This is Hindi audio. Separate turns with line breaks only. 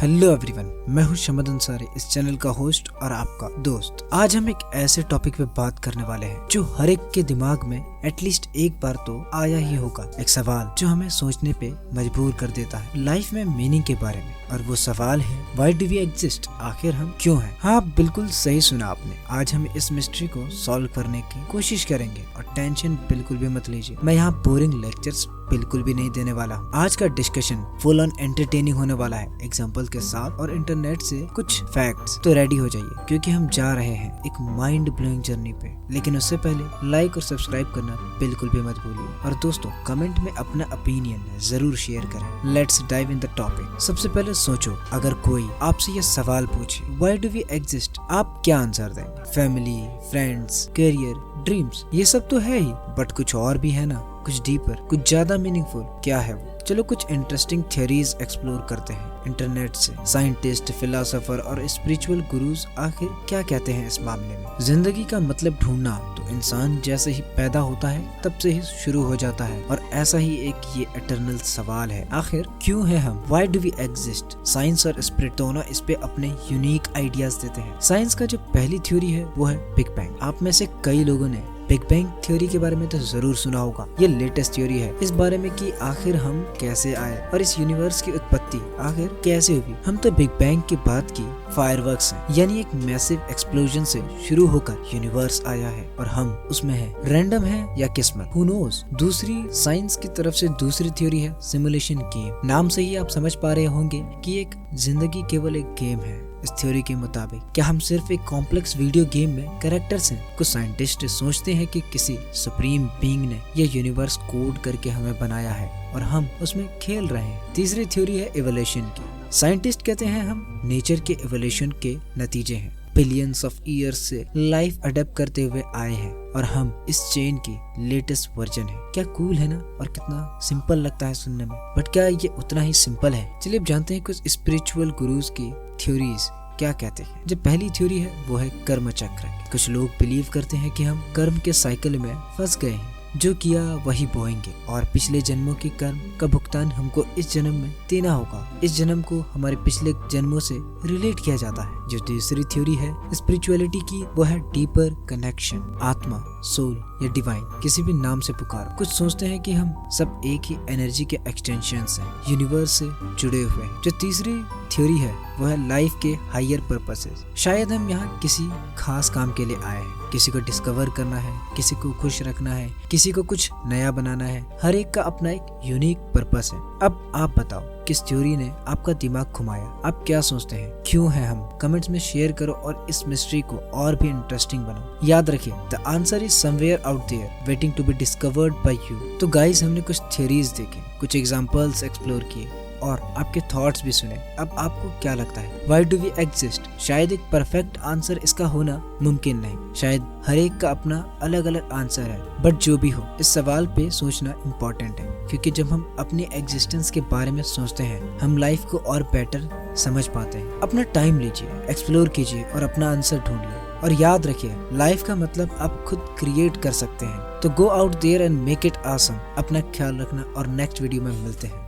हेलो एवरीवन, मैं हूं शमद अंसारी, इस चैनल का होस्ट और आपका दोस्त। आज हम एक ऐसे टॉपिक पे बात करने वाले हैं जो हर एक के दिमाग में एटलीस्ट एक बार तो आया ही होगा। एक सवाल जो हमें सोचने पे मजबूर कर देता है लाइफ में मीनिंग के बारे में, और वो सवाल है व्हाई डू वी एग्जिस्ट, आखिर हम क्यों हैं। हाँ, बिल्कुल सही सुना आपने। आज हम इस मिस्ट्री को सॉल्व करने की कोशिश करेंगे और टेंशन बिल्कुल भी मत लीजिए। मैं यहाँ बोरिंग लेक्चर्स बिल्कुल भी नहीं देने वाला हूँ। आज का डिस्कशन फुल ऑन एंटरटेनिंग होने वाला है, एग्जांपल के साथ और इंटरनेट से कुछ फैक्ट्स। तो रेडी हो जाइए क्योंकि हम जा रहे हैं एक माइंड ब्लोइंग जर्नी पे। लेकिन उससे पहले लाइक और सब्सक्राइब करना बिल्कुल भी मत भूलिए, और दोस्तों कमेंट में अपना ओपिनियन जरूर शेयर करें। Let's dive in the topic. सबसे पहले सोचो, अगर कोई आपसे ये सवाल पूछे व्हाई डू वी एग्जिस्ट, आप क्या आंसर देंगे? फैमिली, फ्रेंड्स, करियर, ड्रीम्स, ये सब तो है ही, बट कुछ और भी है ना, कुछ डीपर, कुछ ज्यादा मीनिंगफुल। क्या है वो? चलो कुछ इंटरेस्टिंग थ्योरीज एक्सप्लोर करते हैं इंटरनेट से। साइंटिस्ट, फिलोसोफर और स्पिरिचुअल गुरुज आखिर क्या कहते हैं इस मामले में। जिंदगी का मतलब ढूंढना तो इंसान जैसे ही पैदा होता है तब से ही शुरू हो जाता है, और ऐसा ही एक ये इटर्नल सवाल है, आखिर क्यों है हम, why do we exist. Science और स्पिरिट दोनों इस पे अपने यूनिक आइडियाज देते हैं। साइंस का जो पहली थ्योरी है वो है बिग बैंग। आप में से कई लोगों ने बिग बैंग थ्योरी के बारे में तो जरूर सुना होगा। ये लेटेस्ट थ्योरी है इस बारे में कि आखिर हम कैसे आए और इस यूनिवर्स की उत्पत्ति आखिर कैसे हुई। हम तो बिग बैंग की बात की फायरवर्क्स हैं, यानी एक मैसिव एक्सप्लोजन से शुरू होकर यूनिवर्स आया है और हम उसमें हैं। रैंडम है या किस्मत, हु नोस। दूसरी साइंस की तरफ से दूसरी थ्योरी है सिमुलेशन गेम। नाम से ही आप समझ पा रहे होंगे कि एक जिंदगी केवल एक गेम है। इस थ्योरी के मुताबिक क्या हम सिर्फ एक कॉम्प्लेक्स वीडियो गेम में कैरेक्टर्स हैं? कुछ साइंटिस्ट सोचते हैं कि किसी सुप्रीम बीइंग ने यह यूनिवर्स कोड करके हमें बनाया है और हम उसमें खेल रहे हैं। तीसरी थ्योरी है इवोल्यूशन की। साइंटिस्ट कहते हैं हम नेचर के इवोल्यूशन के नतीजे हैं। बिलियंस ऑफ ईयर्स से लाइफ अडेप्ट करते हुए आए हैं और हम इस चेन की लेटेस्ट वर्जन है। क्या कूल है ना, और कितना सिंपल लगता है सुनने में, बट क्या ये उतना ही सिंपल है? चलिए अब जानते हैं कुछ स्पिरिचुअल गुरुज की थ्योरीज क्या कहते हैं। जो पहली थ्योरी है वो है कर्म चक्र। कुछ लोग बिलीव करते हैं कि हम कर्म के साइकिल में फंस गए हैं, जो किया वही बोएंगे, और पिछले जन्मों की कर्म का भुगतान हमको इस जन्म में देना होगा। इस जन्म को हमारे पिछले जन्मों से रिलेट किया जाता है। जो दूसरी थ्योरी है स्पिरिचुअलिटी की, वो है डीपर कनेक्शन। आत्मा, सोल या डिवाइन, किसी भी नाम से पुकारो। कुछ सोचते हैं कि हम सब एक ही एनर्जी के एक्सटेंशंस हैं, यूनिवर्स से जुड़े हुए हैं। जो तीसरी थ्योरी है वो है लाइफ के हायर पर्पसेस। शायद हम यहाँ किसी खास काम के लिए आए हैं। किसी को डिस्कवर करना है, किसी को खुश रखना है, किसी को कुछ नया बनाना है। हर एक का अपना एक यूनिक पर्पस है। अब आप बताओ किस थ्योरी ने आपका दिमाग घुमाया? आप क्या सोचते हैं, क्यों है हम? कमेंट्स में शेयर करो और इस मिस्ट्री को और भी इंटरेस्टिंग बनाओ। याद रखिए, the answer is somewhere out there waiting to be discovered by you. तो गाइस, हमने कुछ थ्योरीज देखे, कुछ एग्जांपल्स एक्सप्लोर किए और आपके थॉट्स भी सुने। अब आपको क्या लगता है, व्हाई डू वी एग्जिस्ट? शायद एक परफेक्ट आंसर इसका होना मुमकिन नहीं, शायद हर एक का अपना अलग अलग आंसर है, बट जो भी हो इस सवाल पे सोचना इम्पोर्टेंट है, क्योंकि जब हम अपने एग्जिस्टेंस के बारे में सोचते हैं हम लाइफ को और बेटर समझ पाते हैं। अपना टाइम लीजिए, एक्सप्लोर कीजिए और अपना आंसर ढूंढिए। और याद रखिए, लाइफ का मतलब आप खुद क्रिएट कर सकते हैं। तो go out there and make it awesome. अपना ख्याल रखना और नेक्स्ट वीडियो में मिलते हैं।